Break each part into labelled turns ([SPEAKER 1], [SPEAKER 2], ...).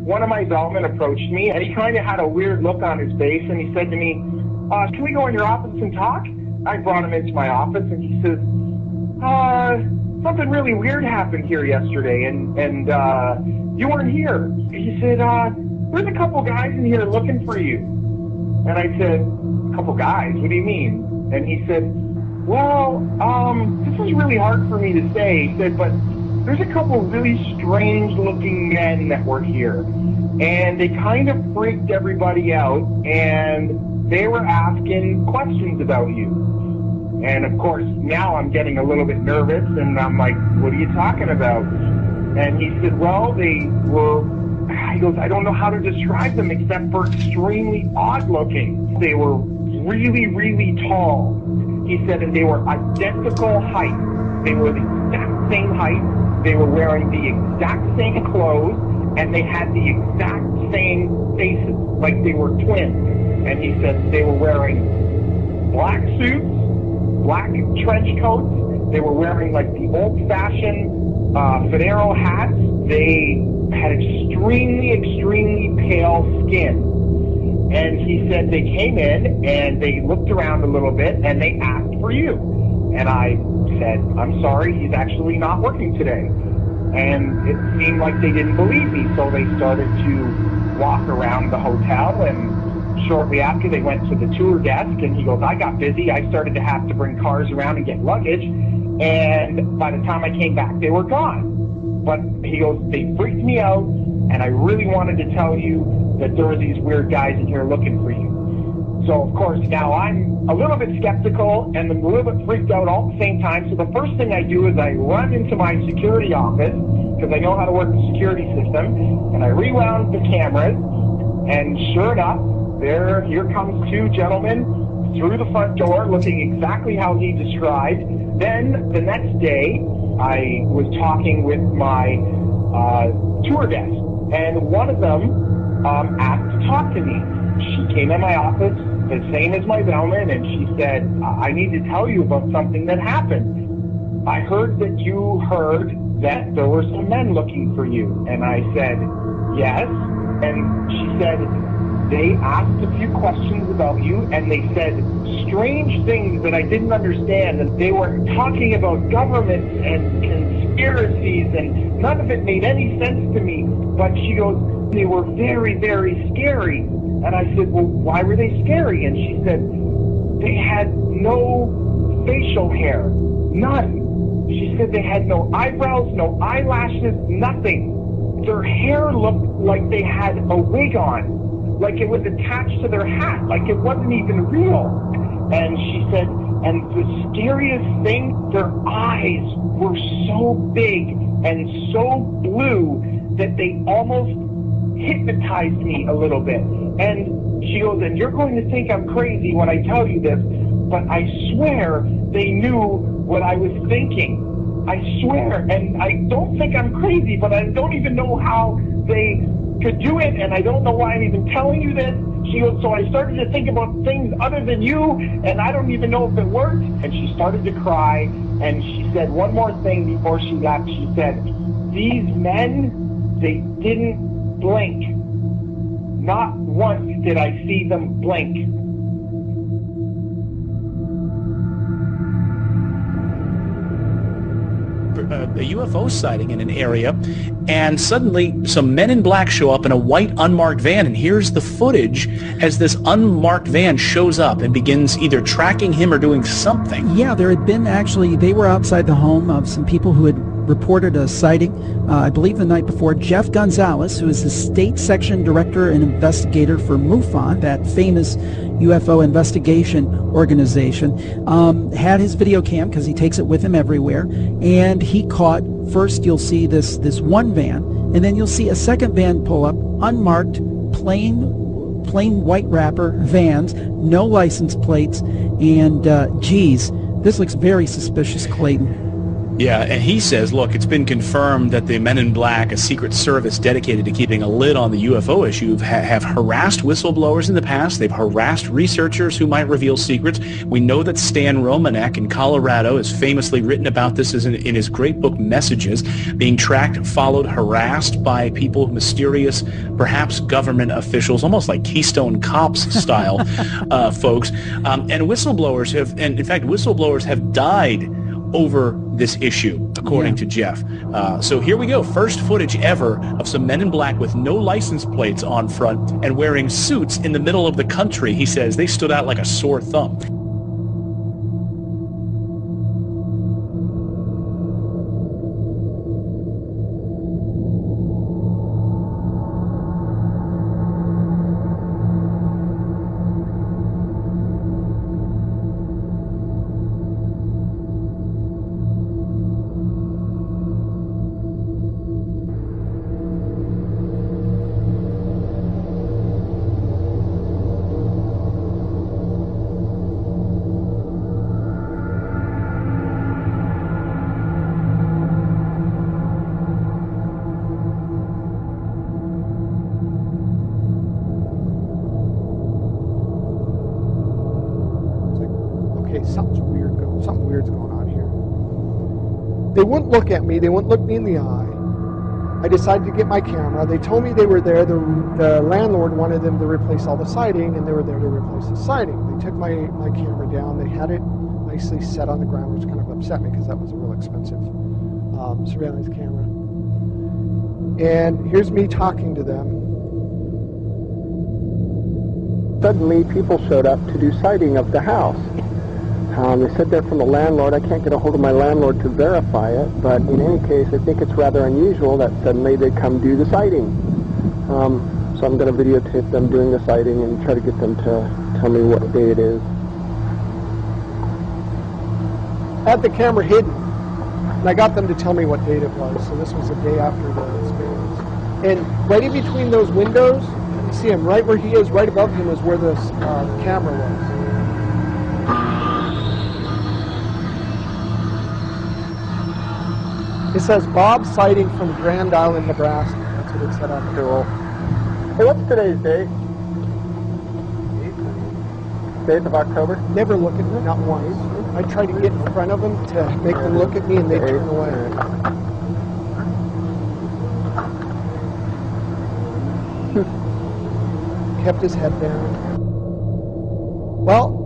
[SPEAKER 1] one of my bellmen approached me, and he kind of had a weird look on his face, and he said to me, can we go in your office and talk? I brought him into my office, and he says, something really weird happened here yesterday, and you weren't here. He said, there's a couple guys in here looking for you. And I said, a couple guys? What do you mean? And he said, well, this is really hard for me to say. He said, but there's a couple really strange-looking men that were here, and they kind of freaked everybody out, and they were asking questions about you. And, of course, now I'm getting a little bit nervous, and I'm like, what are you talking about? And he said, well, he goes, I don't know how to describe them except for extremely odd-looking. They were really, really tall. He said, and they were identical height. They were the exact same height. They were wearing the exact same clothes, and they had the exact same faces, like they were twins. And he said they were wearing black suits, black trench coats. They were wearing like the old-fashioned fedora hats. They had extremely, extremely pale skin. And he said they came in and they looked around a little bit and they asked for you. And I said, I'm sorry, he's actually not working today. And it seemed like they didn't believe me, so they started to walk around the hotel, and shortly after they went to the tour desk, and he goes, I got busy. I started to have to bring cars around and get luggage, and by the time I came back, they were gone. But he goes, they freaked me out, and I really wanted to tell you that there were these weird guys in here looking for you. So, of course, now I'm a little bit skeptical and I'm a little bit freaked out all at the same time. So the first thing I do is I run into my security office, because I know how to work the security system, and I rewound the cameras, and sure enough, here comes two gentlemen through the front door looking exactly how he described. Then the next day, I was talking with my tour desk, and one of them asked to talk to me. She came in my office, the same as my bellman, and she said, I need to tell you about something that happened. I heard that you heard that there were some men looking for you. And I said, yes. And she said, they asked a few questions about you, and they said strange things that I didn't understand. And they were talking about governments and conspiracies, and none of it made any sense to me. But she goes, they were very, very scary. And I said, well, why were they scary? And she said, they had no facial hair, none. She said they had no eyebrows, no eyelashes, nothing. Their hair looked like they had a wig on, like it was attached to their hat, like it wasn't even real. And she said, and the scariest thing, their eyes were so big and so blue that they almost hypnotized me a little bit. And she goes, and you're going to think I'm crazy when I tell you this, but I swear they knew what I was thinking. I swear, and I don't think I'm crazy, but I don't even know how they could do it, and I don't know why I'm even telling you this. She goes, so I started to think about things other than you, and I don't even know if it worked. And she started to cry, and she said one more thing before she left. She said, these men, they didn't blink. Not once did I see them blink.
[SPEAKER 2] A UFO sighting in an area, and suddenly some men in black show up in a white unmarked van, and here's the footage as this unmarked van shows up and begins either tracking him or doing something.
[SPEAKER 3] Yeah, there had been actually, they were outside the home of some people who had reported a sighting, I believe the night before. Jeff Gonzalez, who is the state section director and investigator for MUFON, that famous UFO investigation organization, had his video cam because he takes it with him everywhere, and he caught, first you'll see this one van, and then you'll see a second van pull up, unmarked, plain white wrapper vans, no license plates, and geez, this looks very suspicious, Clayton.
[SPEAKER 2] Yeah, and he says, look, it's been confirmed that the Men in Black, a secret service dedicated to keeping a lid on the UFO issue, have harassed whistleblowers in the past. They've harassed researchers who might reveal secrets. We know that Stan Romanek in Colorado has famously written about this in his great book, Messages, being tracked, followed, harassed by people, mysterious, perhaps government officials, almost like Keystone Cops style folks. And whistleblowers have died over this issue, according to Jeff. So here we go. First footage ever of some men in black with no license plates on front and wearing suits in the middle of the country. He says they stood out like a sore thumb.
[SPEAKER 4] Something weird's going on here. They wouldn't look at me. They wouldn't look me in the eye. I decided to get my camera. They told me they were there. The landlord wanted them to replace all the siding, and they were there to replace the siding. They took my camera down. They had it nicely set on the ground, which kind of upset me because that was a real expensive surveillance camera. And here's me talking to them. Suddenly, people showed up to do siding of the house. They said they're from the landlord. I can't get a hold of my landlord to verify it, but in any case, I think it's rather unusual that suddenly they come do the siding. So I'm going to videotape them doing the siding and try to get them to tell me what day it is. I had the camera hidden, and I got them to tell me what date it was. So this was the day after the experience. And right in between those windows, you see him right where he is, right above him is where the camera was. It says Bob sighting from Grand Island, Nebraska. That's what it said on the door. Hey, what's today's date? 8th of October? Never look at me, not once. I try to get in front of them to make them look at me, and they turn away. Kept his head down. Well,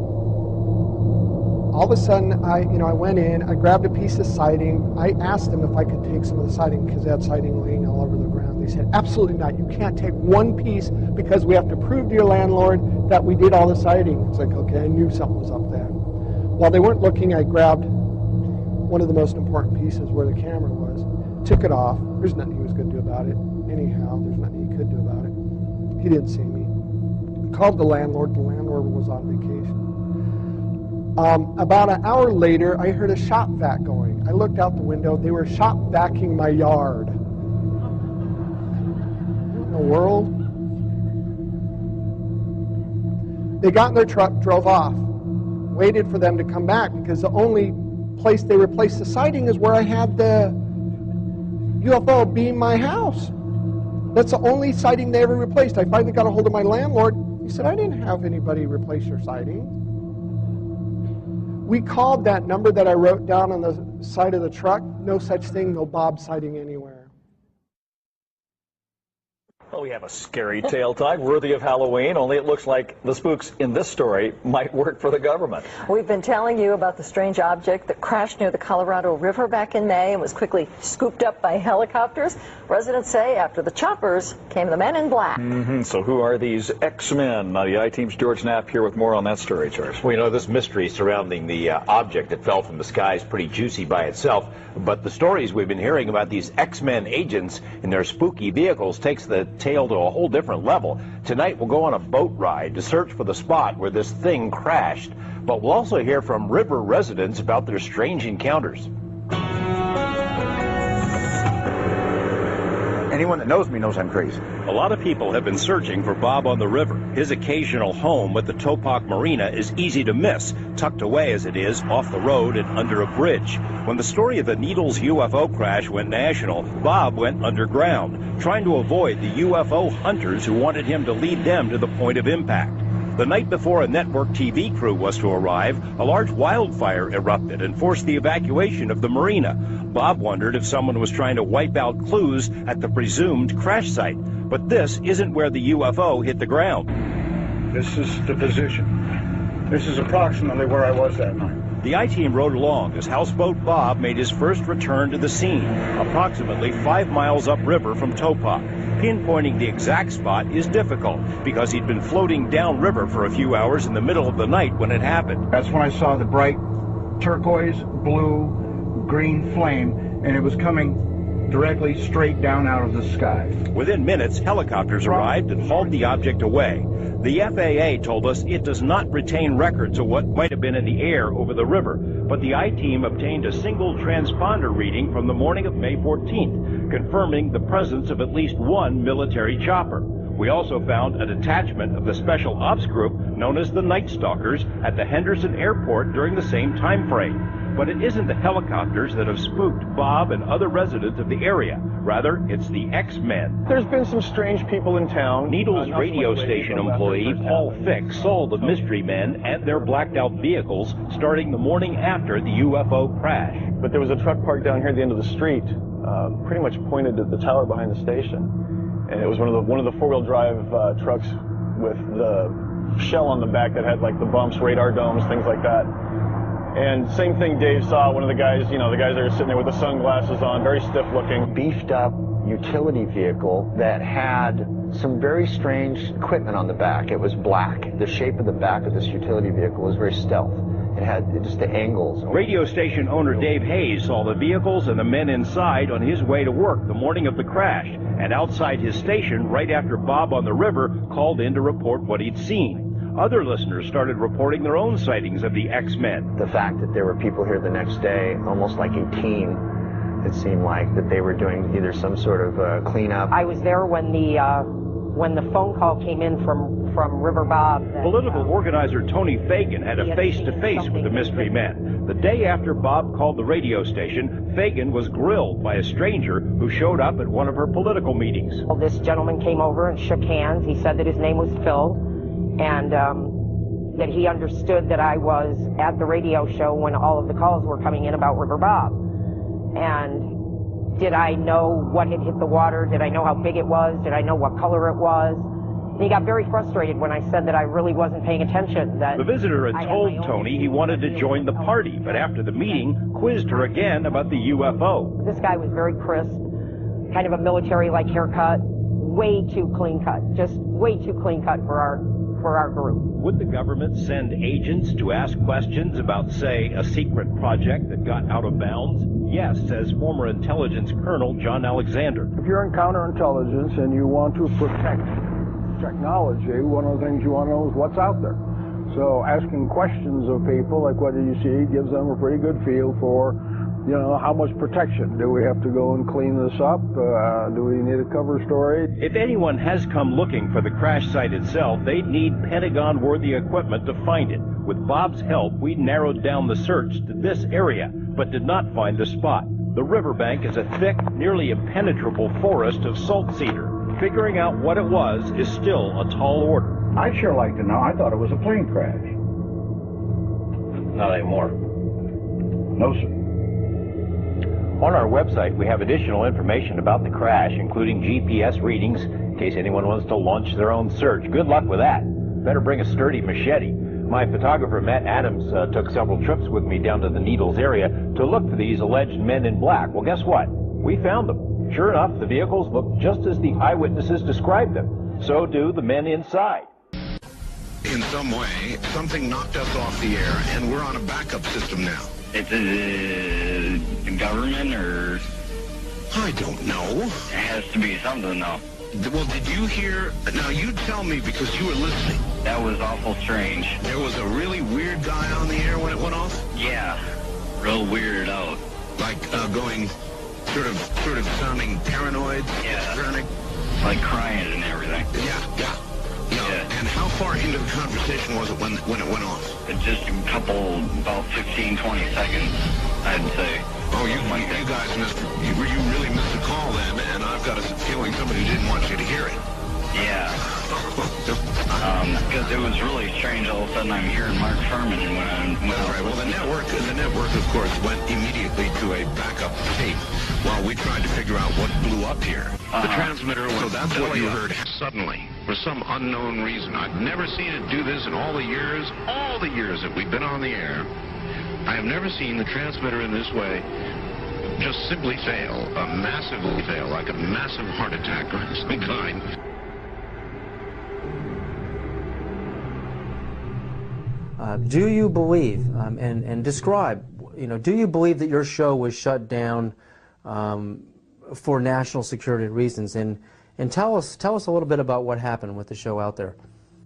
[SPEAKER 4] all of a sudden, I went in, I grabbed a piece of siding. I asked them if I could take some of the siding because they had siding laying all over the ground. They said, absolutely not. You can't take one piece because we have to prove to your landlord that we did all the siding. It's like, okay, I knew something was up there. While they weren't looking, I grabbed one of the most important pieces where the camera was, took it off. There's nothing he was going to do about it. Anyhow, there's nothing he could do about it. He didn't see me. Called the landlord. The landlord was on vacation. About an hour later, I heard a shop vac going. I looked out the window. They were shop vacuuming my yard. What in the world? They got in their truck, drove off, waited for them to come back because the only place they replaced the siding is where I had the UFO beam my house. That's the only siding they ever replaced. I finally got a hold of my landlord. He said, I didn't have anybody replace your siding. We called that number that I wrote down on the side of the truck. No such thing, no Bob sighting anywhere.
[SPEAKER 5] Well, we have a scary tale time worthy of Halloween, only it looks like the spooks in this story might work for the government.
[SPEAKER 6] We've been telling you about the strange object that crashed near the Colorado River back in May and was quickly scooped up by helicopters. Residents say after the choppers came the men in black.
[SPEAKER 5] So who are these X-Men? Now, the I-Team's George Knapp here with more on that story, George.
[SPEAKER 7] Well, you know, this mystery surrounding the object that fell from the sky is pretty juicy by itself, but the stories we've been hearing about these X-Men agents and their spooky vehicles takes the tale to a whole different level. Tonight we'll go on a boat ride to search for the spot where this thing crashed, but we'll also hear from river residents about their strange encounters.
[SPEAKER 8] And Anyone that knows me knows I'm crazy.
[SPEAKER 7] A lot of people have been searching for Bob on the river. His occasional home at the Topak Marina is easy to miss, tucked away as it is off the road and under a bridge. When the story of the Needles UFO crash went national, Bob went underground, trying to avoid the UFO hunters who wanted him to lead them to the point of impact. The night before a network TV crew was to arrive, a large wildfire erupted and forced the evacuation of the marina. Bob wondered if someone was trying to wipe out clues at the presumed crash site. But this isn't where the UFO hit the ground.
[SPEAKER 8] This is the position. This is approximately where I was that night.
[SPEAKER 7] The I-team rode along as houseboat Bob made his first return to the scene, approximately 5 miles upriver from Topak. Pinpointing the exact spot is difficult because he'd been floating downriver for a few hours in the middle of the night when it happened.
[SPEAKER 8] That's when I saw the bright turquoise, blue, green flame, and it was coming directly straight down out of the sky.
[SPEAKER 7] Within minutes, helicopters arrived and hauled the object away. The FAA told us it does not retain records of what might have been in the air over the river, but the I-team obtained a single transponder reading from the morning of May 14th, confirming the presence of at least one military chopper. We also found a detachment of the Special Ops Group known as the Night Stalkers at the Henderson Airport during the same time frame. But it isn't the helicopters that have spooked Bob and other residents of the area. Rather, it's the X-Men.
[SPEAKER 9] There's been some strange people in town.
[SPEAKER 7] Needles radio station employee Paul Fick saw the mystery men and their blacked-out vehicles starting the morning after the UFO crash.
[SPEAKER 9] But there was a truck parked down here at the end of the street, pretty much pointed at the tower behind the station. And it was one of the four-wheel drive trucks with the shell on the back that had like the bumps, radar domes, things like that. And same thing Dave saw, one of the guys, the guys that are sitting there with the sunglasses on, very stiff looking.
[SPEAKER 10] Beefed up utility vehicle that had some very strange equipment on the back. It was black. The shape of the back of this utility vehicle was very stealth. It had just the angles.
[SPEAKER 7] Radio station owner Dave Hayes saw the vehicles and the men inside on his way to work the morning of the crash, and outside his station right after Bob on the river called in to report what he'd seen. Other listeners started reporting their own sightings of the X-Men.
[SPEAKER 10] The fact that there were people here the next day, almost like a team, it seemed like, that they were doing either some sort of cleanup.
[SPEAKER 11] I was there when the phone call came in from River Bob.
[SPEAKER 7] Political organizer Tony Fagan had a face-to-face with the mystery men. The day after Bob called the radio station, Fagan was grilled by a stranger who showed up at one of her political meetings.
[SPEAKER 11] Well, this gentleman came over and shook hands. He said that his name was Phil, and that he understood that I was at the radio show when all of the calls were coming in about River Bob. And did I know what had hit the water? Did I know how big it was? Did I know what color it was? And he got very frustrated when I said that I really wasn't paying attention. That
[SPEAKER 7] the visitor had told Tony he wanted to join the party, but after the meeting, quizzed her again about the UFO.
[SPEAKER 11] This guy was very crisp, kind of a military-like haircut, way too clean cut, just way too clean cut for our group.
[SPEAKER 7] Would the government send agents to ask questions about, say, a secret project that got out of bounds? Yes, says former intelligence colonel John Alexander.
[SPEAKER 12] If you're in counterintelligence and you want to protect technology, one of the things you want to know is what's out there. So asking questions of people, like what did you see, gives them a pretty good feel for, how much protection. Do we have to go and clean this up? Do we need a cover story?
[SPEAKER 7] If anyone has come looking for the crash site itself, they'd need Pentagon-worthy equipment to find it. With Bob's help, we narrowed down the search to this area, but did not find the spot. The riverbank is a thick, nearly impenetrable forest of salt cedar. Figuring out what it was is still a tall order.
[SPEAKER 8] I'd sure like to know. I thought it was a plane crash.
[SPEAKER 7] Not anymore.
[SPEAKER 8] No, sir.
[SPEAKER 7] On our website, we have additional information about the crash, including GPS readings, in case anyone wants to launch their own search. Good luck with that. Better bring a sturdy machete. My photographer, Matt Adams, took several trips with me down to the Needles area to look for these alleged men in black. Well, guess what? We found them. Sure enough, the vehicles look just as the eyewitnesses described them. So do the men inside.
[SPEAKER 13] In some way, something knocked us off the air, and we're on a backup system now.
[SPEAKER 14] It's the government, or?
[SPEAKER 13] I don't know.
[SPEAKER 14] It has to be something, though.
[SPEAKER 13] Well, did you hear? Now, you tell me because you were listening.
[SPEAKER 14] That was awful strange.
[SPEAKER 13] There was a really weird guy on the air when it went off?
[SPEAKER 14] Yeah, real weirded out.
[SPEAKER 13] Like going... Sort of sounding paranoid.
[SPEAKER 14] Yeah.
[SPEAKER 13] Paranoid.
[SPEAKER 14] Like crying and everything.
[SPEAKER 13] Yeah. And how far into the conversation was it when it went off?
[SPEAKER 14] Just a couple, about 15, 20 seconds, I'd say.
[SPEAKER 13] Oh, you guys missed. You really missed a call then, and I've got a feeling somebody didn't want you to hear it.
[SPEAKER 14] Yeah. Because it was really strange. All of a sudden, I'm hearing Mark Furman when
[SPEAKER 13] right. Well, the network, of course, went immediately to a backup tape while we tried to figure out what blew up here. The transmitter was. So that's what you heard suddenly, for some unknown reason. I've never seen it do this in all the years that we've been on the air. I have never seen the transmitter in this way just simply fail, massively fail, like a massive heart attack or some kind.
[SPEAKER 15] Do you believe, and describe, do you believe that your show was shut down for national security reasons? And tell us a little bit about what happened with the show out there.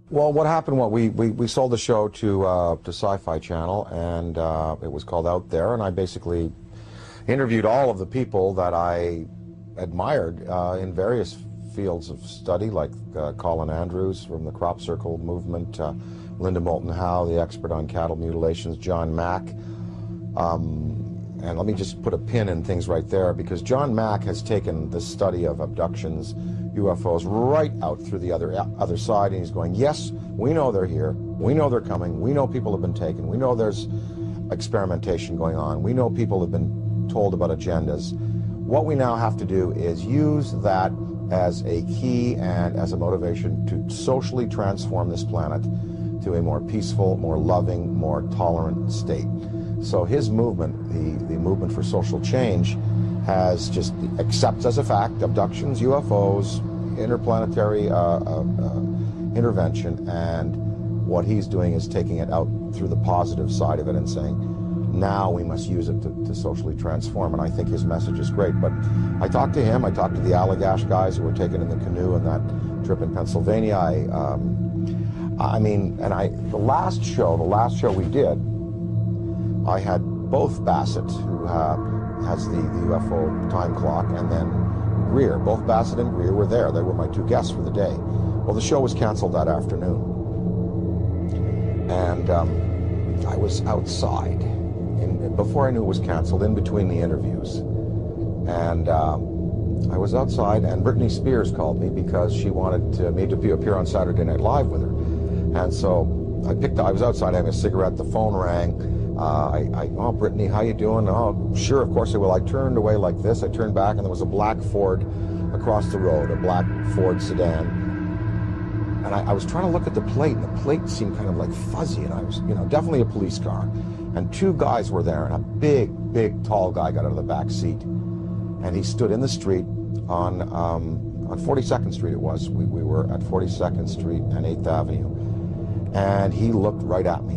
[SPEAKER 16] Well, what happened? We sold the show to Sci-Fi Channel, and it was called Out There, and I basically interviewed all of the people that I admired in various fields of study, like Colin Andrews from the Crop Circle movement, Linda Moulton Howe, the expert on cattle mutilations, John Mack. And let me just put a pin in things right there, because John Mack has taken the study of abductions, UFOs, right out through the other side, and he's going, yes, we know they're here, we know they're coming, we know people have been taken, we know there's experimentation going on, we know people have been told about agendas. What we now have to do is use that as a key and as a motivation to socially transform this planet to a more peaceful, more loving, more tolerant state. So his movement, the movement for social change, has just accepts as a fact abductions, UFOs, interplanetary intervention, and what he's doing is taking it out through the positive side of it and saying, now we must use it to socially transform, and I think his message is great. But I talked to him, I talked to the Allagash guys who were taken in the canoe on that trip in Pennsylvania. The last show we did, I had both Bassett, who has the UFO time clock, and then Greer. Both Bassett and Greer were there. They were my two guests for the day. Well, the show was canceled that afternoon. And I was outside, before I knew it was canceled, in between the interviews. And I was outside, and Britney Spears called me because she wanted me to appear on Saturday Night Live with her. And so I was outside having a cigarette, the phone rang. Oh, Brittany, how you doing? Oh, sure, of course I will. I turned away like this. I turned back, and there was a black Ford across the road, a black Ford sedan. And I was trying to look at the plate, and the plate seemed kind of like fuzzy, and I was, definitely a police car. And two guys were there, and a big, tall guy got out of the back seat. And he stood in the street on 42nd Street it was. We were at 42nd Street and 8th Avenue. And he looked right at me.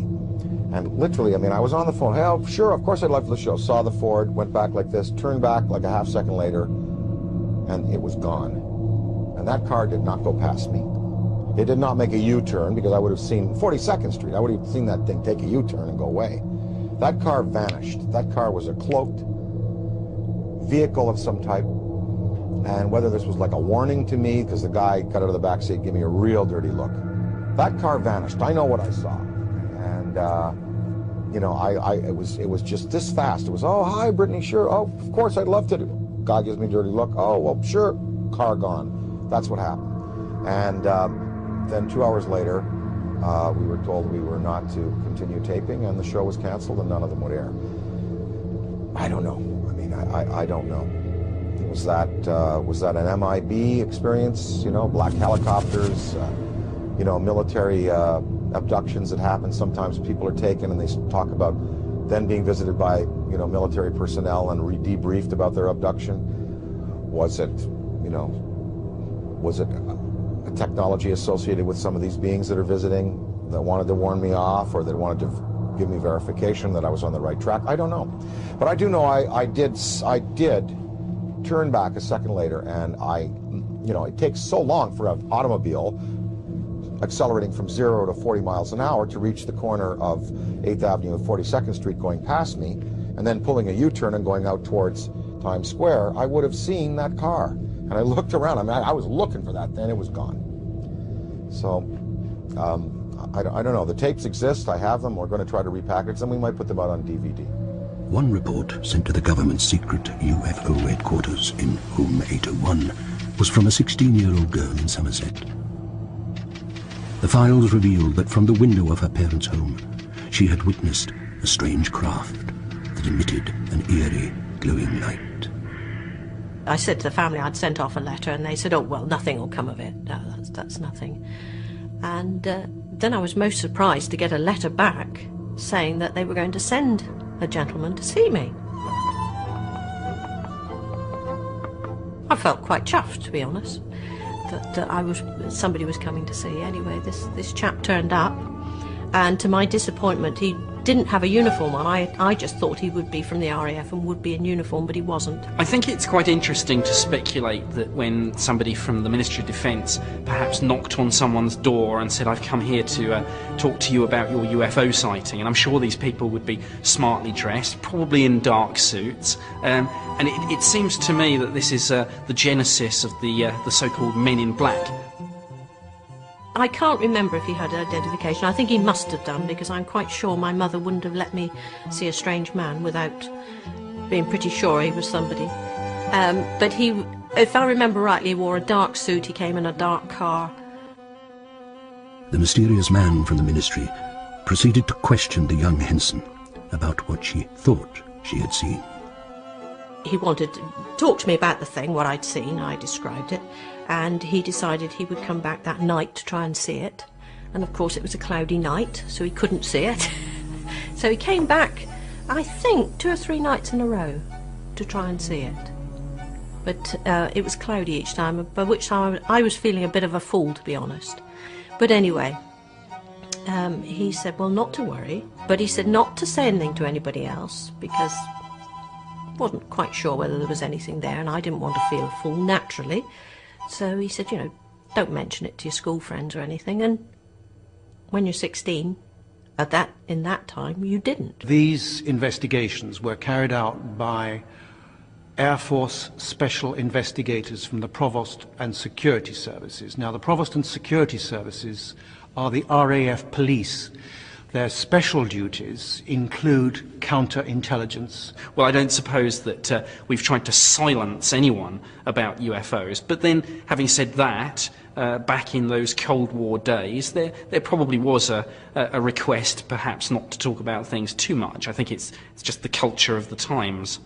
[SPEAKER 16] And literally, I was on the phone. Hey, sure, of course I'd love the show. Saw the Ford, went back like this, turned back like a half second later, and it was gone. And that car did not go past me. It did not make a U-turn, because I would have seen 42nd Street. I would have seen that thing take a U-turn and go away. That car vanished. That car was a cloaked vehicle of some type. And whether this was like a warning to me, because the guy got out of the back seat and gave me a real dirty look. That car vanished. I know what I saw. And, it was just this fast. It was, oh, hi, Brittany, sure. Oh, of course, I'd love to do. Guy gives me a dirty look. Oh, well, sure. Car gone. That's what happened. And then 2 hours later, we were told we were not to continue taping, and the show was canceled, and none of them would air. I don't know. I don't know. Was that an MIB experience? Black helicopters, military abductions that happen. Sometimes people are taken, and they talk about then being visited by, military personnel and debriefed about their abduction. Was it a technology associated with some of these beings that are visiting that wanted to warn me off, or that wanted to give me verification that I was on the right track? I don't know. But I do know I did turn back a second later, and it takes so long for an automobile accelerating from 0 to 40 miles an hour to reach the corner of 8th Avenue and 42nd Street going past me, and then pulling a U-turn and going out towards Times Square, I would have seen that car. And I looked around. I mean, I was looking for that, then it was gone. So, I don't know. The tapes exist. I have them. We're going to try to repackage them. We might put them out on DVD.
[SPEAKER 17] One report sent to the government's secret UFO headquarters in Room 801 was from a 16-year-old girl in Somerset. The files revealed that from the window of her parents' home, she had witnessed a strange craft that emitted an eerie, glowing light.
[SPEAKER 18] I said to the family I'd sent off a letter, and they said, oh, well, nothing will come of it. No, that's nothing. And then I was most surprised to get a letter back saying that they were going to send a gentleman to see me. I felt quite chuffed, to be honest, that somebody was coming to see. Anyway, this chap turned up, and to my disappointment, he didn't have a uniform on. I just thought he would be from the RAF and would be in uniform, but he wasn't.
[SPEAKER 19] I think it's quite interesting to speculate that when somebody from the Ministry of Defence perhaps knocked on someone's door and said, I've come here to talk to you about your UFO sighting, and I'm sure these people would be smartly dressed, probably in dark suits, and it seems to me that this is the genesis of the so-called Men in Black.
[SPEAKER 18] I can't remember if he had identification. I think he must have done, because I'm quite sure my mother wouldn't have let me see a strange man without being pretty sure he was somebody. But he, if I remember rightly, he wore a dark suit, he came in a dark car.
[SPEAKER 17] The mysterious man from the ministry proceeded to question the young Henson about what she thought she had seen.
[SPEAKER 18] He wanted to talk to me about the thing, what I'd seen. I described it, and he decided he would come back that night to try and see it. And of course it was a cloudy night, so he couldn't see it. So he came back, I think, 2 or 3 nights in a row to try and see it. But it was cloudy each time, by which time I was feeling a bit of a fool, to be honest. But anyway, he said, well, not to worry, but he said not to say anything to anybody else, because wasn't quite sure whether there was anything there, and I didn't want to feel a fool, naturally. So he said, you know, don't mention it to your school friends or anything. And when you're 16, in that time, you didn't.
[SPEAKER 20] These investigations were carried out by Air Force special investigators from the Provost and Security Services. Now, the Provost and Security Services are the RAF police. Their special duties include counterintelligence.
[SPEAKER 19] Well, I don't suppose that we've tried to silence anyone about UFOs, but then, having said that, back in those Cold War days, there probably was a request, perhaps, not to talk about things too much. I think it's just the culture of the times.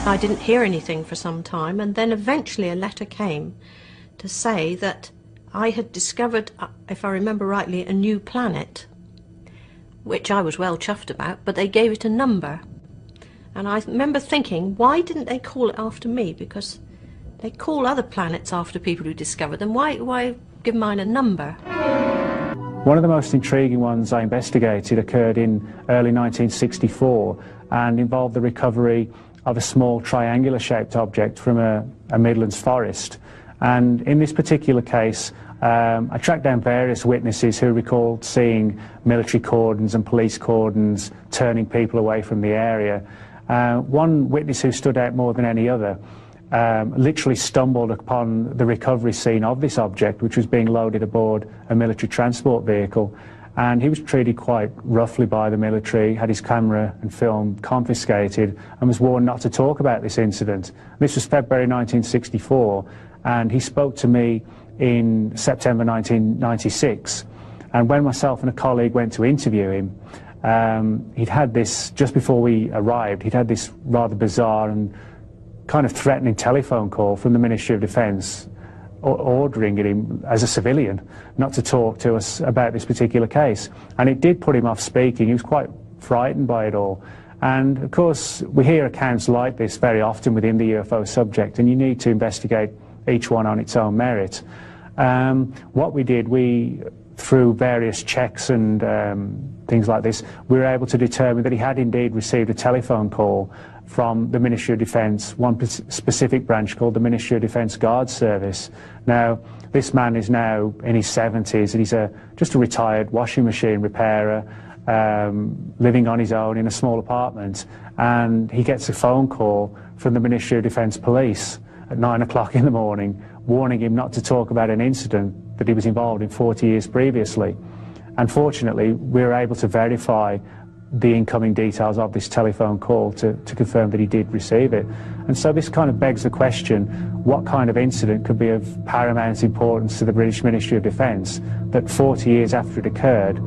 [SPEAKER 18] I didn't hear anything for some time, and then eventually a letter came to say that I had discovered, if I remember rightly, a new planet, which I was well chuffed about, but they gave it a number. And I remember thinking, why didn't they call it after me? Because they call other planets after people who discovered them. Why give mine a number?
[SPEAKER 21] One of the most intriguing ones I investigated occurred in early 1964 and involved the recovery of a small triangular-shaped object from a Midlands forest. And in this particular case, I tracked down various witnesses who recalled seeing military cordons and police cordons turning people away from the area. One witness who stood out more than any other literally stumbled upon the recovery scene of this object, which was being loaded aboard a military transport vehicle. And he was treated quite roughly by the military, had his camera and film confiscated, and was warned not to talk about this incident. This was February 1964. And he spoke to me in September 1996. And when myself and a colleague went to interview him, he'd had this, just before we arrived, he'd had this rather bizarre and kind of threatening telephone call from the Ministry of Defence, ordering him, as a civilian, not to talk to us about this particular case. And it did put him off speaking. He was quite frightened by it all. And of course, we hear accounts like this very often within the UFO subject, and you need to investigate each one on its own merit. What we did, through various checks and things like this, we were able to determine that he had indeed received a telephone call from the Ministry of Defence, one specific branch called the Ministry of Defence Guard Service. Now, this man is now in his 70s, and he's just a retired washing machine repairer. living on his own in a small apartment, and he gets a phone call from the Ministry of Defence Police at 9 o'clock in the morning, warning him not to talk about an incident that he was involved in 40 years previously. Unfortunately, we were able to verify the incoming details of this telephone call to confirm that he did receive it. And so this kind of begs the question, what kind of incident could be of paramount importance to the British Ministry of Defence that 40 years after it occurred,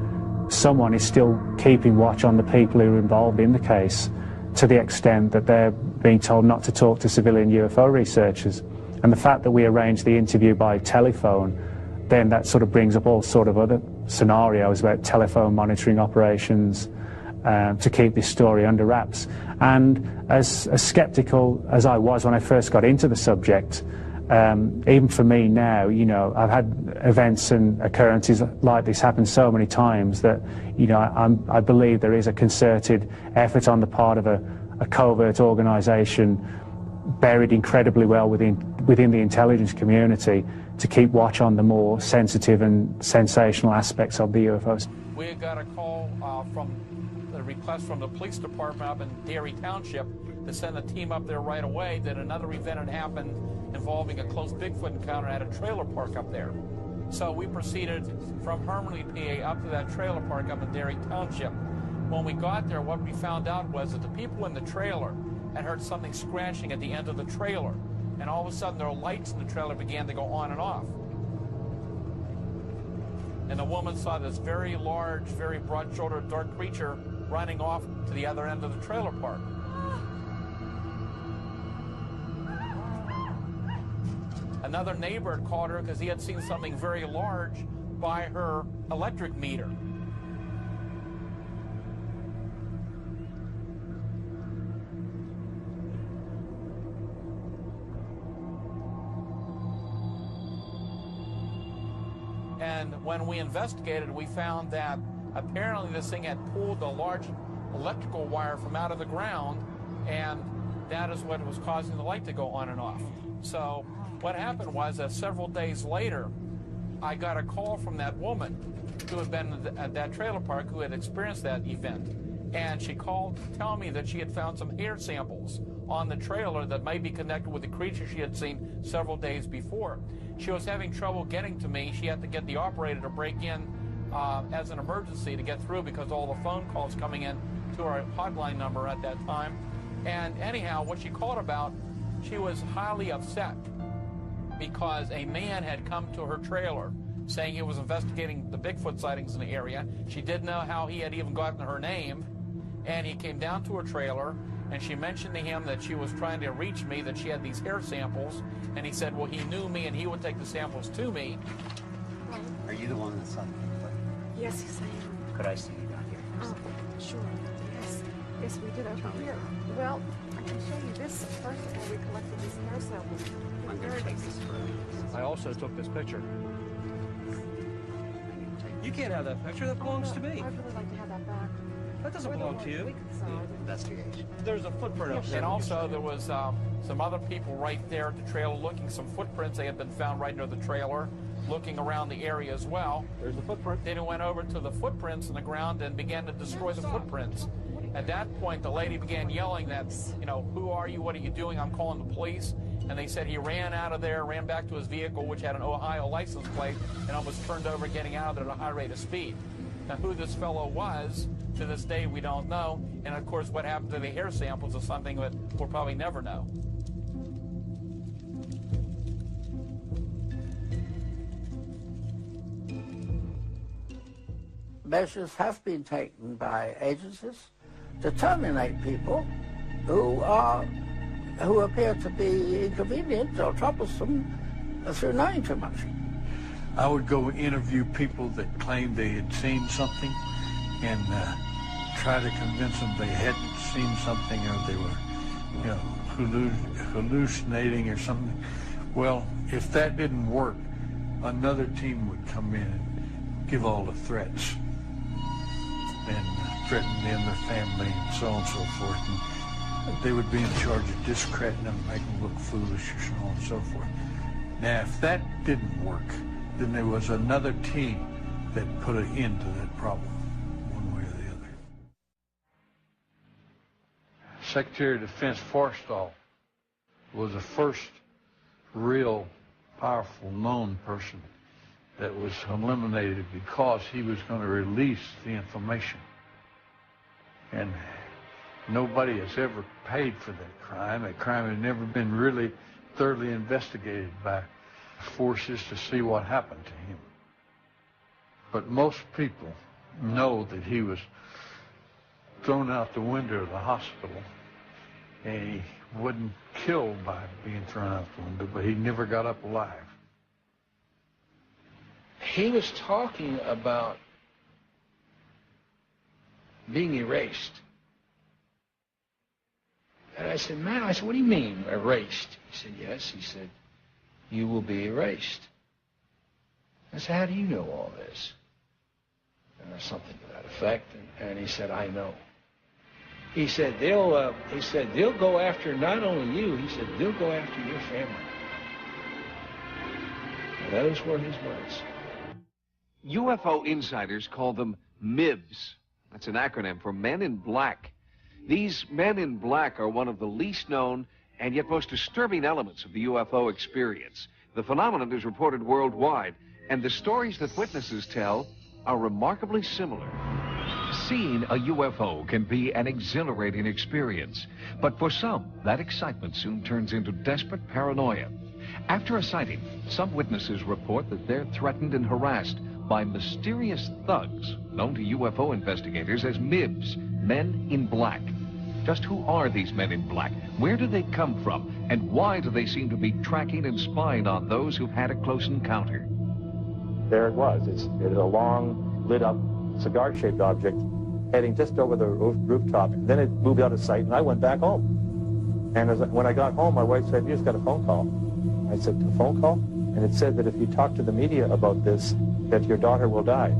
[SPEAKER 21] someone is still keeping watch on the people who are involved in the case, to the extent that they're being told not to talk to civilian UFO researchers. And the fact that we arranged the interview by telephone, then that sort of brings up all sort of other scenarios about telephone monitoring operations to keep this story under wraps. And as sceptical as I was when I first got into the subject, even for me now, you know, I've had events and occurrences like this happen so many times that, you know, I believe there is a concerted effort on the part of a covert organisation buried incredibly well within the intelligence community to keep watch on the more sensitive and sensational aspects of the UFOs.
[SPEAKER 1] We got a call from the request from the police department up in Derry Township to send a team up there right away that another event had happened involving a close Bigfoot encounter at a trailer park up there. So we proceeded from Hermanley, PA up to that trailer park up in Derry Township. When we got there, what we found out was that the people in the trailer had heard something scratching at the end of the trailer. And all of a sudden, their lights in the trailer began to go on and off. And the woman saw this very large, very broad-shouldered, dark creature running off to the other end of the trailer park. Another neighbor had called her because he had seen something very large by her electric meter. And when we investigated, we found that apparently this thing had pulled a large electrical wire from out of the ground, and that is what was causing the light to go on and off. So what happened was that several days later, I got a call from that woman who had been at that trailer park who had experienced that event. And she called to tell me that she had found some hair samples on the trailer that might be connected with the creature she had seen several days before. She was having trouble getting to me. She had to get the operator to break in as an emergency to get through because all the phone calls coming in to our hotline number at that time. And anyhow, what she called about, she was highly upset because a man had come to her trailer saying he was investigating the Bigfoot sightings in the area. She didn't know how he had even gotten her name. And he came down to her trailer, and she mentioned to him that she was trying to reach me, that she had these hair samples. And he said, well, he knew me, and he would take the samples to me.
[SPEAKER 22] Are you the one that saw the Bigfoot?
[SPEAKER 23] Yes, yes, I am.
[SPEAKER 22] Could I see you down here?
[SPEAKER 23] Oh, sure. Yes. Yes, we did over here. Well, I can show you this. First of all, we collected these hair samples.
[SPEAKER 22] I'm going to take this for you.
[SPEAKER 1] I also took this picture.
[SPEAKER 22] You can't have that picture. That belongs to me.
[SPEAKER 23] I'd really like to have that back.
[SPEAKER 22] That doesn't belong to you. Investigation. There's a footprint up there.
[SPEAKER 1] And also there was some other people right there at the trailer looking, some footprints. They had been found right near the trailer, looking around the area as well.
[SPEAKER 22] There's the footprint.
[SPEAKER 1] Then he went over to the footprints in the ground and began to destroy the footprints. At that point, the lady began yelling that, you know, who are you? What are you doing? I'm calling the police. And they said he ran out of there, ran back to his vehicle, which had an Ohio license plate, and almost turned over getting out of there at a high rate of speed. Now, who this fellow was, to this day, we don't know. And, of course, what happened to the hair samples is something that we'll probably never know.
[SPEAKER 24] Measures have been taken by agencies to terminate people who appear to be inconvenient or troublesome through knowing too much.
[SPEAKER 25] I would go interview people that claimed they had seen something and try to convince them they hadn't seen something or they were, you know, hallucinating or something. Well, if that didn't work, another team would come in and give all the threats and threaten them, their family, and so on and so forth. And they would be in charge of discrediting them, making them look foolish, or so on and so forth. Now, if that didn't work, then there was another team that put an end to that problem, one way or the other. Secretary of Defense Forstall was the first real powerful known person that was eliminated because he was going to release the information. And nobody has ever paid for that crime. That crime had never been really thoroughly investigated by forces to see what happened to him. But most people know that he was thrown out the window of the hospital, and he wasn't killed by being thrown out the window, but he never got up alive.
[SPEAKER 2] He was talking about being erased. And I said, man, I said, what do you mean, erased? He said, yes. He said, you will be erased. I said, how do you know all this? Or something to that effect. And he said, I know. He said, they'll go after not only you, he said, they'll go after your family. And those were his words.
[SPEAKER 3] UFO insiders call them MIBs. That's an acronym for Men in Black. These Men in Black are one of the least known and yet most disturbing elements of the UFO experience. The phenomenon is reported worldwide, and the stories that witnesses tell are remarkably similar.
[SPEAKER 4] Seeing a UFO can be an exhilarating experience, but for some, that excitement soon turns into desperate paranoia. After a sighting, some witnesses report that they're threatened and harassed by mysterious thugs known to UFO investigators as MIBs, Men in Black. Just who are these Men in Black? Where do they come from? And why do they seem to be tracking and spying on those who've had a close encounter?
[SPEAKER 5] There it was. It's a long, lit-up, cigar-shaped object heading just over the rooftop. Then it moved out of sight, and I went back home. And when I got home, my wife said, you just got a phone call. I said, a phone call? And it said that if you talk to the media about this, that your daughter will die.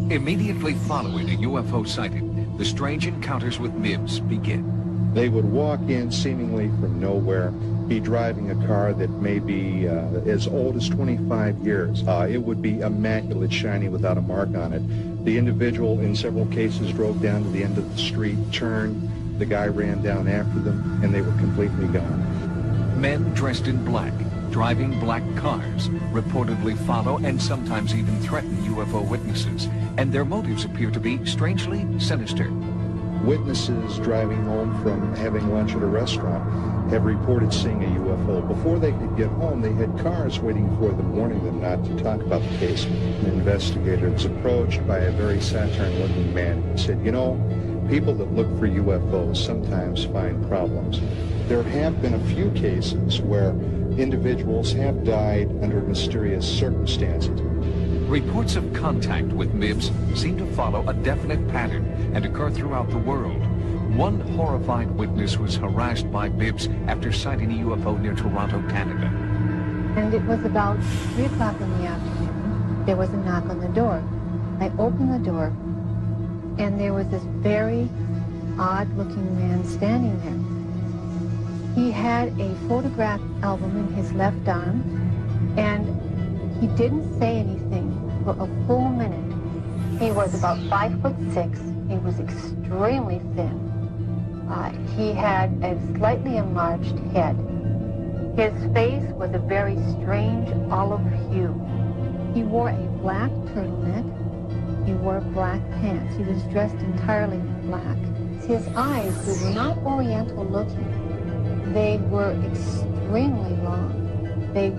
[SPEAKER 4] Immediately following a UFO sighting, the strange encounters with MIBs begin.
[SPEAKER 6] They would walk in seemingly from nowhere, be driving a car that may be as old as 25 years. It would be immaculate, shiny, without a mark on it. The individual, in several cases, drove down to the end of the street, turned, the guy ran down after them, and they were completely gone.
[SPEAKER 4] Men dressed in black, driving black cars, reportedly follow and sometimes even threaten UFO witnesses, and their motives appear to be strangely sinister.
[SPEAKER 6] Witnesses driving home from having lunch at a restaurant have reported seeing a UFO. Before they could get home, they had cars waiting for them, warning them not to talk about the case. An investigator was approached by a very Saturn-looking man who said, you know, people that look for UFOs sometimes find problems. There have been a few cases where individuals have died under mysterious circumstances.
[SPEAKER 4] Reports of contact with MIBs seem to follow a definite pattern and occur throughout the world. One horrified witness was harassed by MIBs after sighting a UFO near Toronto, Canada.
[SPEAKER 26] And it was about 3 o'clock in the afternoon. There was a knock on the door. I opened the door, and there was this very odd-looking man standing there. He had a photograph album in his left arm, and he didn't say anything for a full minute. He was about 5'6". He was extremely thin. He had a slightly enlarged head. His face was a very strange olive hue. He wore a black turtleneck. He wore black pants. He was dressed entirely in black. His eyes were not oriental looking. They were extremely long. They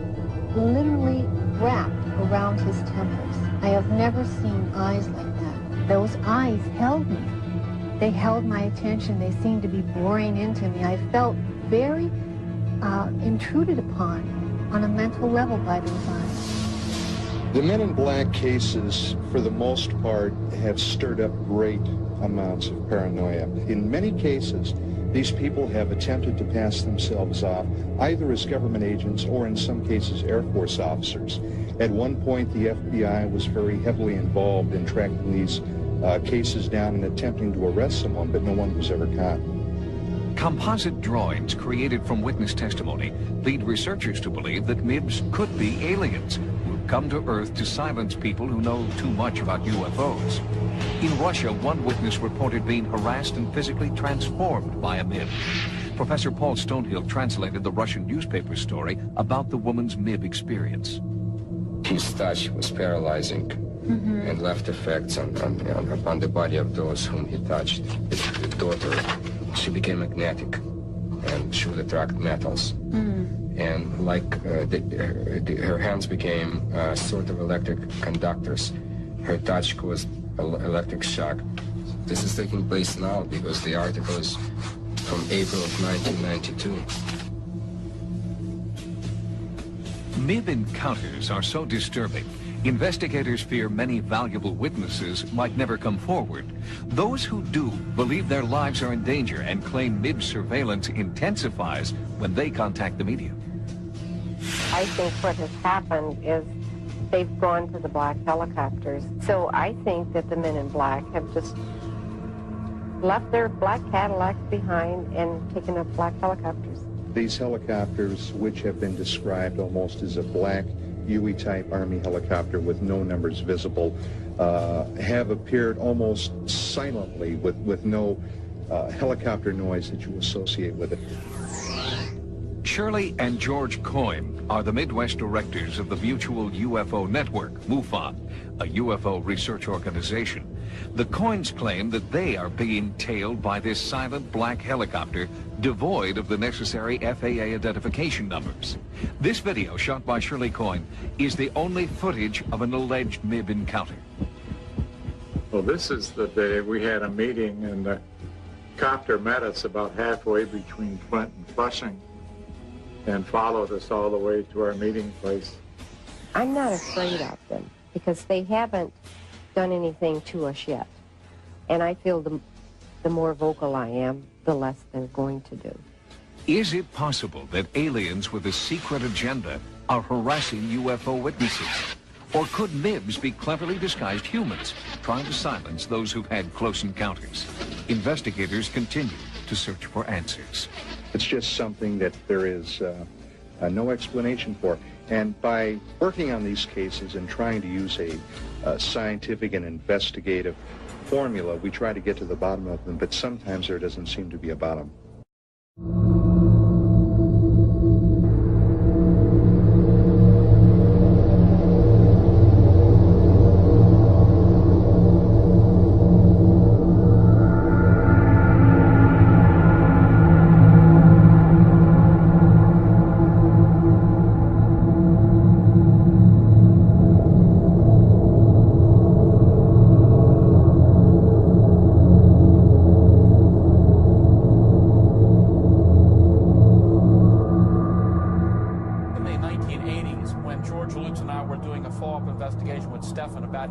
[SPEAKER 26] literally wrapped around his temples. I have never seen eyes like that. Those eyes held me. They held my attention. They seemed to be boring into me. I felt very intruded upon on a mental level by those eyes.
[SPEAKER 6] The Men in Black cases, for the most part, have stirred up great amounts of paranoia. In many cases, these people have attempted to pass themselves off either as government agents or in some cases Air Force officers. At one point, the FBI was very heavily involved in tracking these cases down and attempting to arrest someone, but no one was ever caught.
[SPEAKER 4] Composite drawings created from witness testimony lead researchers to believe that MIBs could be aliens who come to Earth to silence people who know too much about UFOs. In Russia, one witness reported being harassed and physically transformed by a MIB. Professor Paul Stonehill translated the Russian newspaper story about the woman's MIB experience.
[SPEAKER 7] His touch was paralyzing and left effects on the body of those whom he touched. His daughter, she became magnetic and she would attract metals. And like her hands became sort of electric conductors. Her touch caused electric shock. This is taking place now because the article is from April of 1992.
[SPEAKER 4] MIB encounters are so disturbing, investigators fear many valuable witnesses might never come forward. Those who do believe their lives are in danger and claim MIB surveillance intensifies when they contact the media.
[SPEAKER 8] I think what has happened is they've gone to the black helicopters. So I think that the men in black have just left their black Cadillacs behind and taken up black helicopters.
[SPEAKER 6] These helicopters, which have been described almost as a black Huey-type Army helicopter with no numbers visible, have appeared almost silently with no helicopter noise that you associate with it.
[SPEAKER 4] Shirley and George Coyne are the Midwest directors of the Mutual UFO Network, MUFON, a UFO research organization. The Coynes claim that they are being tailed by this silent black helicopter devoid of the necessary FAA identification numbers. This video, shot by Shirley Coyne, is the only footage of an alleged MIB encounter.
[SPEAKER 9] Well, this is the day we had a meeting, and the copter met us about halfway between Flint and Flushing and followed us all the way to our meeting place.
[SPEAKER 8] I'm not afraid of them because they haven't done anything to us yet. And I feel the more vocal I am, the less they're going to do.
[SPEAKER 4] Is it possible that aliens with a secret agenda are harassing UFO witnesses? Or could MIBs be cleverly disguised humans trying to silence those who've had close encounters? Investigators continue to search for answers.
[SPEAKER 6] It's just something that there is no explanation for. And by working on these cases and trying to use a scientific and investigative formula, we try to get to the bottom of them, but sometimes there doesn't seem to be a bottom.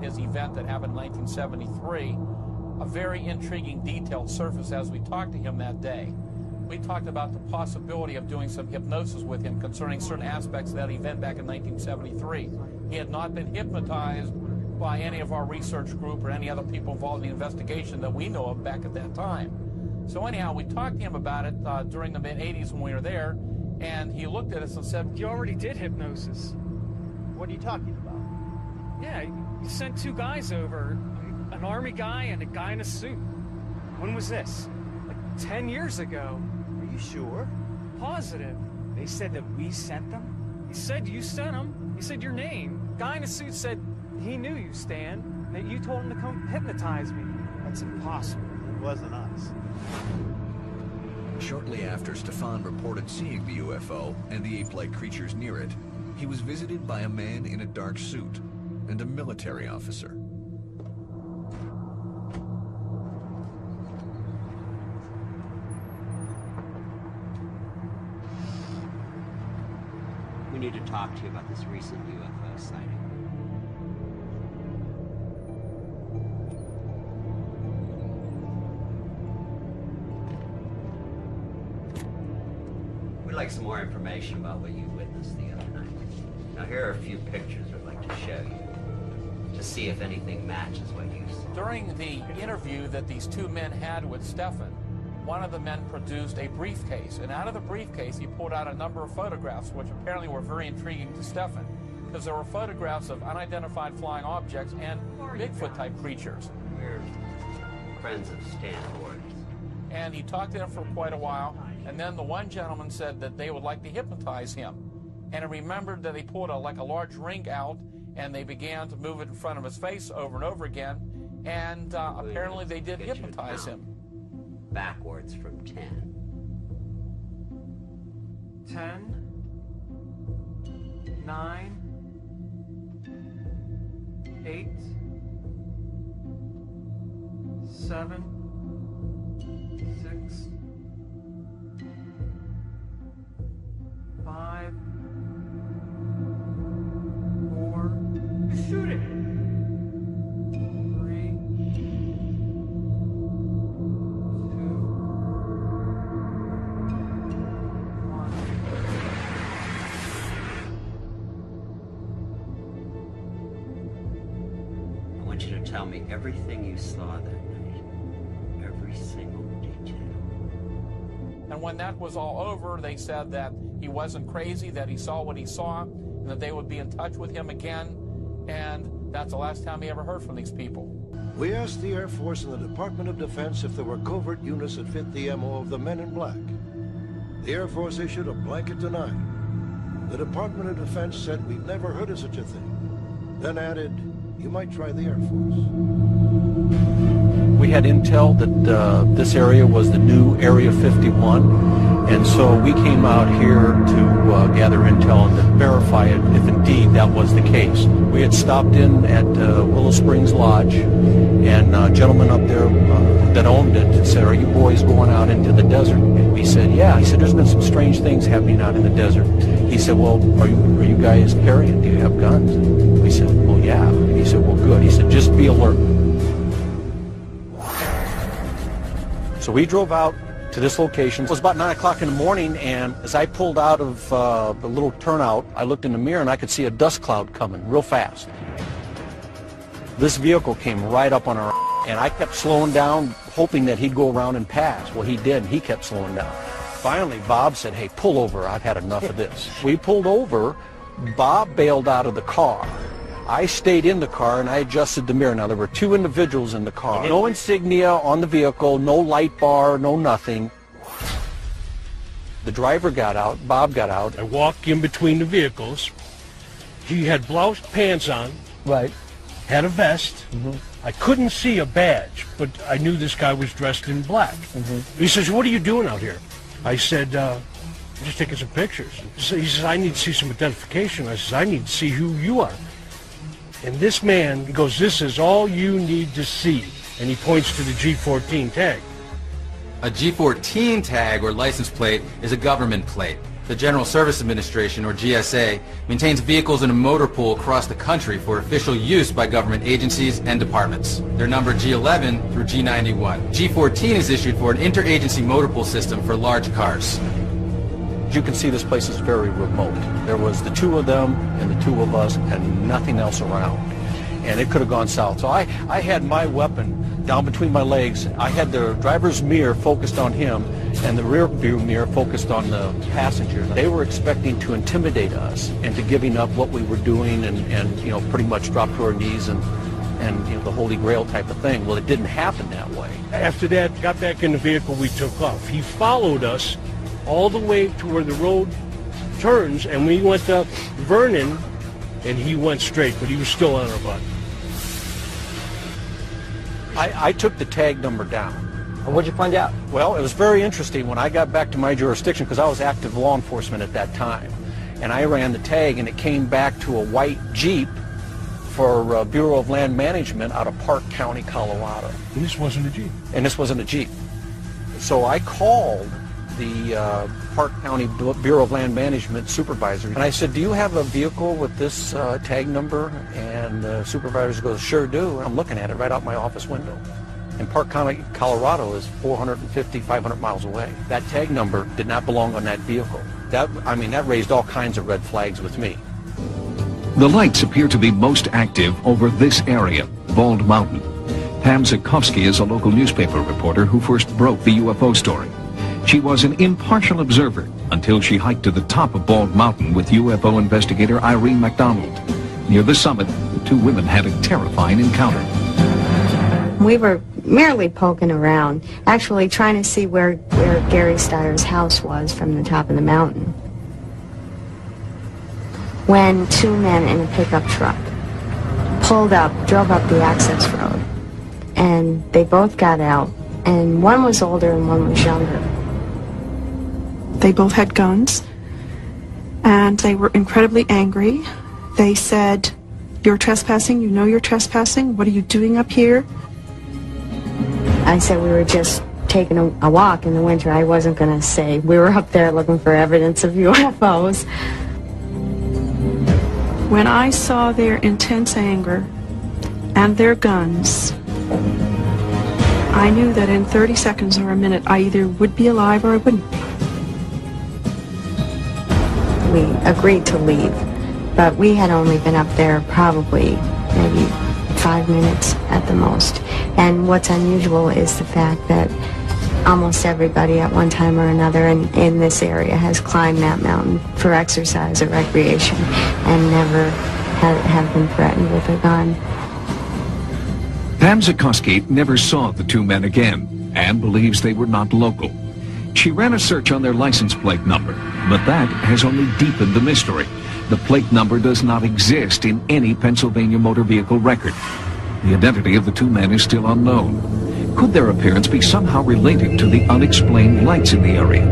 [SPEAKER 1] His event that happened in 1973, a very intriguing detail surfaced as we talked to him that day. We talked about the possibility of doing some hypnosis with him concerning certain aspects of that event back in 1973. He had not been hypnotized by any of our research group or any other people involved in the investigation that we know of back at that time. So anyhow, we talked to him about it during the mid-'80s when we were there, and he looked at us and said,
[SPEAKER 10] "You already did hypnosis."
[SPEAKER 22] What are you talking about?
[SPEAKER 10] Yeah, you sent two guys over, an army guy and a guy in a suit.
[SPEAKER 22] When was this?
[SPEAKER 10] Like 10 years ago.
[SPEAKER 22] Are you sure?
[SPEAKER 10] Positive.
[SPEAKER 22] They said that we sent them?
[SPEAKER 10] He said you sent them. He said your name. Guy in a suit said he knew you, Stan, that you told him to come hypnotize me.
[SPEAKER 22] That's impossible. It wasn't us.
[SPEAKER 11] Shortly after Stefan reported seeing the UFO and the ape-like creatures near it, he was visited by a man in a dark suit and a military officer.
[SPEAKER 12] We need to talk to you about this recent UFO sighting. We'd like some more information about what you witnessed the other night. Now, here are a few pictures I'd like to show you to see if anything matches what you saw.
[SPEAKER 1] During the interview that these two men had with Stefan, one of the men produced a briefcase, and out of the briefcase he pulled out a number of photographs which apparently were very intriguing to Stefan. because there were photographs of unidentified flying objects and Bigfoot-type creatures.
[SPEAKER 12] We're friends of Stan Ward.
[SPEAKER 1] And he talked to him for quite a while, and then the one gentleman said that they would like to hypnotize him. And he remembered that he pulled a large ring out, and they began to move it in front of his face over and over again, and apparently they did hypnotize him.
[SPEAKER 12] Backwards from 10.
[SPEAKER 10] 10, 9, 8, 7, 6, 5, 4. Shoot it! 3,
[SPEAKER 12] 2, 1. I want you to tell me everything you saw that night. Every single detail.
[SPEAKER 1] And when that was all over, they said that he wasn't crazy, that he saw what he saw, and that they would be in touch with him again. And that's the last time he ever heard from these people.
[SPEAKER 13] We asked the Air Force and the Department of Defense if there were covert units that fit the MO of the Men in Black. The Air Force issued a blanket denial. The Department of Defense said we'd never heard of such a thing. Then added, you might try the Air Force.
[SPEAKER 14] We had intel that this area was the new Area 51, and so we came out here to gather intel and to verify it if indeed that was the case. We had stopped in at Willow Springs Lodge, and a gentleman up there that owned it said, "Are you boys going out into the desert?" And we said, "Yeah." He said, "There's been some strange things happening out in the desert." He said, "Well, are you guys carrying? Do you have guns?" And we said, "Well, yeah." And he said, "Well, good." He said, "Just be alert." So we drove out to this location. It was about 9 o'clock in the morning, and as I pulled out of the little turnout, I looked in the mirror and I could see a dust cloud coming real fast. This vehicle came right up on our, and I kept slowing down, hoping that he'd go around and pass. Well, he did, and he kept slowing down. Finally, Bob said, "Hey, pull over. I've had enough of this." We pulled over. Bob bailed out of the car. I stayed in the car and I adjusted the mirror. Now, there were two individuals in the car. No insignia on the vehicle, no light bar, no nothing. The driver got out, Bob got out.
[SPEAKER 15] I walked in between the vehicles. He had blouse pants on.
[SPEAKER 14] Right.
[SPEAKER 15] Had a vest. I couldn't see a badge, but I knew this guy was dressed in black. He says, "What are you doing out here?" I said, "I'm just taking some pictures." So he says, "I need to see some identification." I says, "I need to see who you are." And this man goes, "This is all you need to see." And he points to the G14 tag.
[SPEAKER 16] A G14 tag or license plate is a government plate. The General Service Administration, or GSA, maintains vehicles in a motor pool across the country for official use by government agencies and departments. They're numbered G11 through G91. G14 is issued for an interagency motor pool system for large cars.
[SPEAKER 14] As you can see, this place is very remote. There was the two of them and the two of us and nothing else around. And it could have gone south. So I had my weapon down between my legs. I had the driver's mirror focused on him and the rear view mirror focused on the passenger. They were expecting to intimidate us into giving up what we were doing and you know, pretty much drop to our knees and you know, the Holy Grail type of thing. Well, it didn't happen that way.
[SPEAKER 15] After that, got back in the vehicle, we took off. He followed us all the way to where the road turns, and we went up Vernon, and he went straight, but he was still on our butt.
[SPEAKER 14] I took the tag number down.
[SPEAKER 17] And what'd you find out?
[SPEAKER 14] Well, it was very interesting when I got back to my jurisdiction, because I was active law enforcement at that time, and I ran the tag, and it came back to a white Jeep for Bureau of Land Management out of Park County, Colorado.
[SPEAKER 15] And this wasn't a Jeep.
[SPEAKER 14] And this wasn't a Jeep. So I called the Park County Bureau of Land Management supervisor, and I said, "Do you have a vehicle with this tag number?" And the supervisor goes, "Sure do." And I'm looking at it right out my office window. And Park County, Colorado is 450, 500 miles away. That tag number did not belong on that vehicle. That raised all kinds of red flags with me.
[SPEAKER 4] The lights appear to be most active over this area, Bald Mountain. Pam Zukowski is a local newspaper reporter who first broke the UFO story. She was an impartial observer until she hiked to the top of Bald Mountain with UFO investigator Irene MacDonald. Near the summit, the two women had a terrifying encounter.
[SPEAKER 17] We were merely poking around, actually trying to see where Gary Steyer's house was from the top of the mountain, when two men in a pickup truck pulled up, drove up the access road, and they both got out, and one was older and one was younger.
[SPEAKER 18] They both had guns, and they were incredibly angry. They said, "You're trespassing, you know you're trespassing, what are you doing up here?"
[SPEAKER 17] I said we were just taking a walk in the winter. I wasn't going to say we were up there looking for evidence of UFOs.
[SPEAKER 18] When I saw their intense anger and their guns, I knew that in 30 seconds or a minute I either would be alive or I wouldn't.
[SPEAKER 17] We agreed to leave, but we had only been up there probably maybe 5 minutes at the most. And what's unusual is the fact that almost everybody at one time or another in this area has climbed that mountain for exercise or recreation and never have been threatened with a gun.
[SPEAKER 4] Pam Zikoski never saw the two men again and believes they were not local. She ran a search on their license plate number, but that has only deepened the mystery. The plate number does not exist in any Pennsylvania motor vehicle record. The identity of the two men is still unknown. Could their appearance be somehow related to the unexplained lights in the area?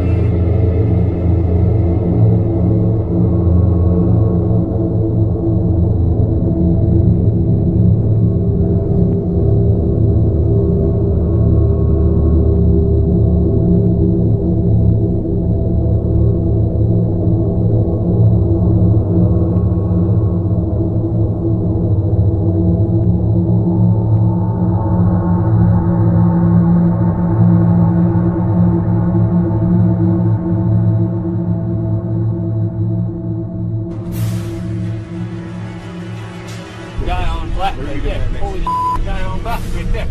[SPEAKER 10] Guy on black right there. Holy guy on black right there.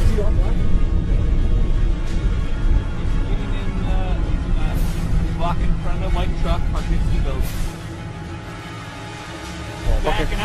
[SPEAKER 10] Is he on black? He's getting in, walking in front of a white truck, parked next to the building. Backing up.